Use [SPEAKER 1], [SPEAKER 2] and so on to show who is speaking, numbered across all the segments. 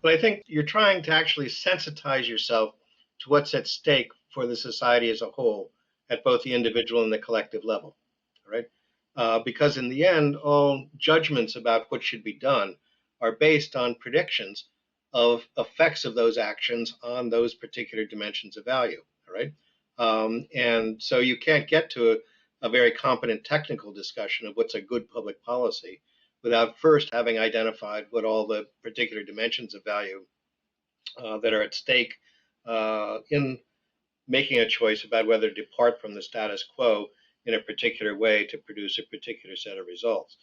[SPEAKER 1] But I think you're trying to actually sensitize yourself to what's at stake for the society as a whole at both the individual and the collective level, right? Because in the end, all judgments about what should be done are based on predictions of effects of those actions on those particular dimensions of value, right? And so you can't get to a very competent technical discussion of what's a good public policy without first having identified what all the particular dimensions of value that are at stake in making a choice about whether to depart from the status quo in a particular way to produce a particular set of results.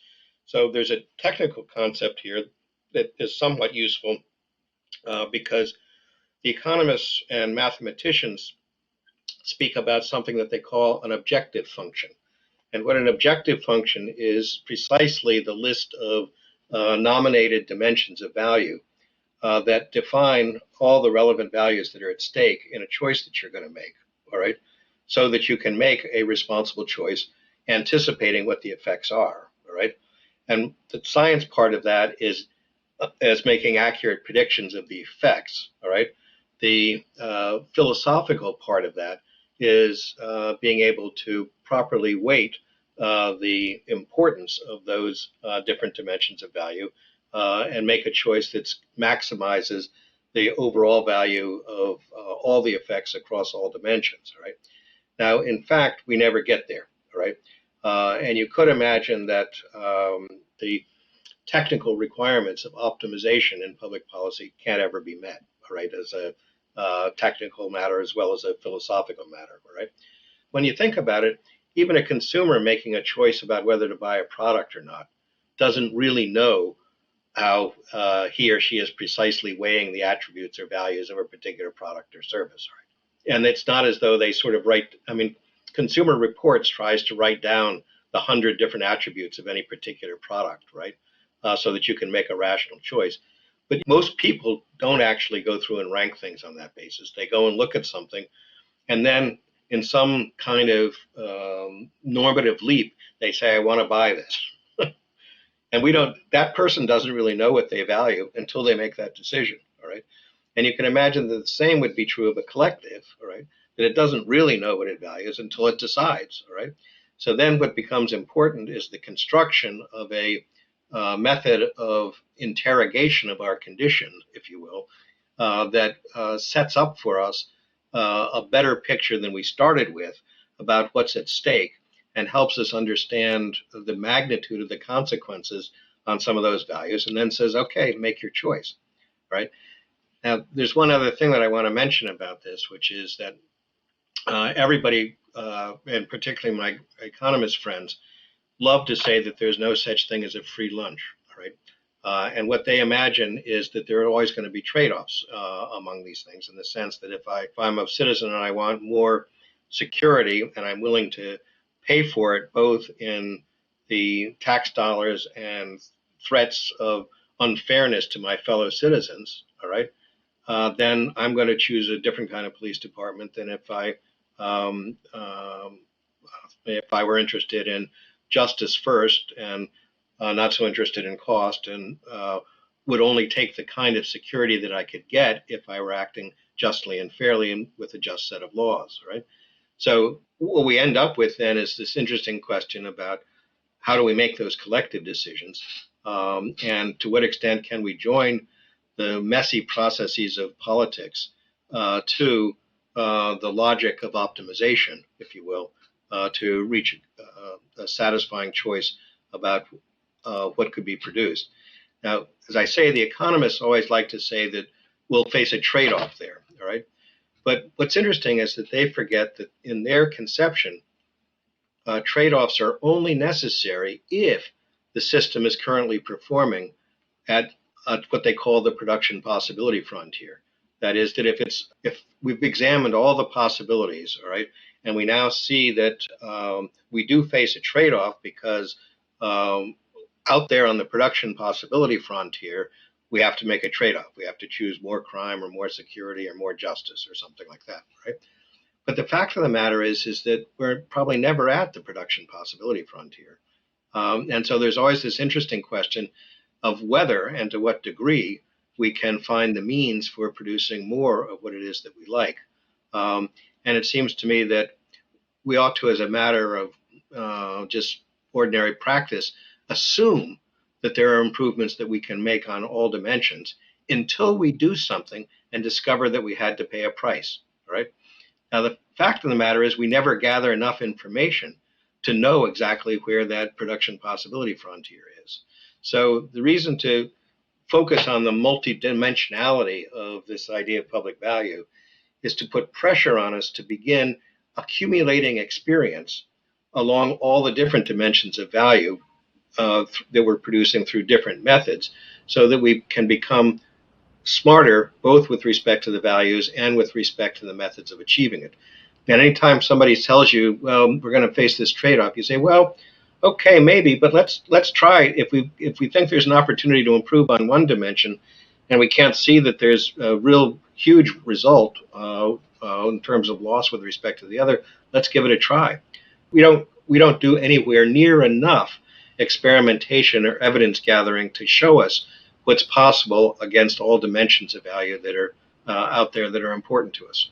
[SPEAKER 1] So there's a technical concept here that is somewhat useful because the economists and mathematicians speak about something that they call an objective function. And what an objective function is precisely the list of nominated dimensions of value that define all the relevant values that are at stake in a choice that you're going to make, all right? So that you can make a responsible choice anticipating what the effects are, all right? And the science part of that is making accurate predictions of the effects, all right? The philosophical part of that is being able to properly weight the importance of those different dimensions of value and make a choice that maximizes the overall value of all the effects across all dimensions. Right now, in fact, we never get there. Right, and you could imagine that the technical requirements of optimization in public policy can't ever be met. Right, as a technical matter as well as a philosophical matter. Right, when you think about it, even a consumer making a choice about whether to buy a product or not doesn't really know how he or she is precisely weighing the attributes or values of a particular product or service. Right? And it's not as though they sort of write, I mean, Consumer Reports tries to write down the 100 different attributes of any particular product, right? So that you can make a rational choice. But most people don't actually go through and rank things on that basis. They go and look at something, and then in some kind of normative leap, they say, I want to buy this. And we don't, that person doesn't really know what they value until they make that decision. All right. And you can imagine that the same would be true of a collective. All right. That it doesn't really know what it values until it decides. All right. So then what becomes important is the construction of a method of interrogation of our condition, if you will, that sets up for us a better picture than we started with about what's at stake and helps us understand the magnitude of the consequences on some of those values, and then says, okay, make your choice, right? Now, there's one other thing that I want to mention about this, which is that everybody, and particularly my economist friends, love to say that there's no such thing as a free lunch, right? And what they imagine is that there are always going to be trade-offs among these things, in the sense that if I'm a citizen and I want more security and I'm willing to pay for it both in the tax dollars and threats of unfairness to my fellow citizens, all right, then I'm going to choose a different kind of police department than um, um, if I were interested in justice first and not so interested in cost, and would only take the kind of security that I could get if I were acting justly and fairly and with a just set of laws, right? So what we end up with then is this interesting question about how do we make those collective decisions, and to what extent can we join the messy processes of politics to the logic of optimization, if you will, to reach a satisfying choice about what could be produced. Now, as I say, the economists always like to say that we'll face a trade-off there, all right? But what's interesting is that they forget that in their conception, trade-offs are only necessary if the system is currently performing at what they call the production possibility frontier. That is, that if we've examined all the possibilities, all right, and we now see that we do face a trade-off because out there on the production possibility frontier, we have to make a trade-off. We have to choose more crime or more security or more justice or something like that, right? But the fact of the matter is that we're probably never at the production possibility frontier. And so there's always this interesting question of whether and to what degree we can find the means for producing more of what it is that we like. And it seems to me that we ought to, as a matter of just ordinary practice, assume that there are improvements that we can make on all dimensions until we do something and discover that we had to pay a price. Right? Now, the fact of the matter is we never gather enough information to know exactly where that production possibility frontier is. So the reason to focus on the multidimensionality of this idea of public value is to put pressure on us to begin accumulating experience along all the different dimensions of value that we're producing through different methods so that we can become smarter both with respect to the values and with respect to the methods of achieving it. And anytime somebody tells you, well, we're going to face this trade-off, you say, well, okay, maybe, but let's try it. If we think there's an opportunity to improve on one dimension, and we can't see that there's a real huge result in terms of loss with respect to the other, let's give it a try. We don't do anywhere near enough experimentation or evidence gathering to show us what's possible against all dimensions of value that are out there that are important to us.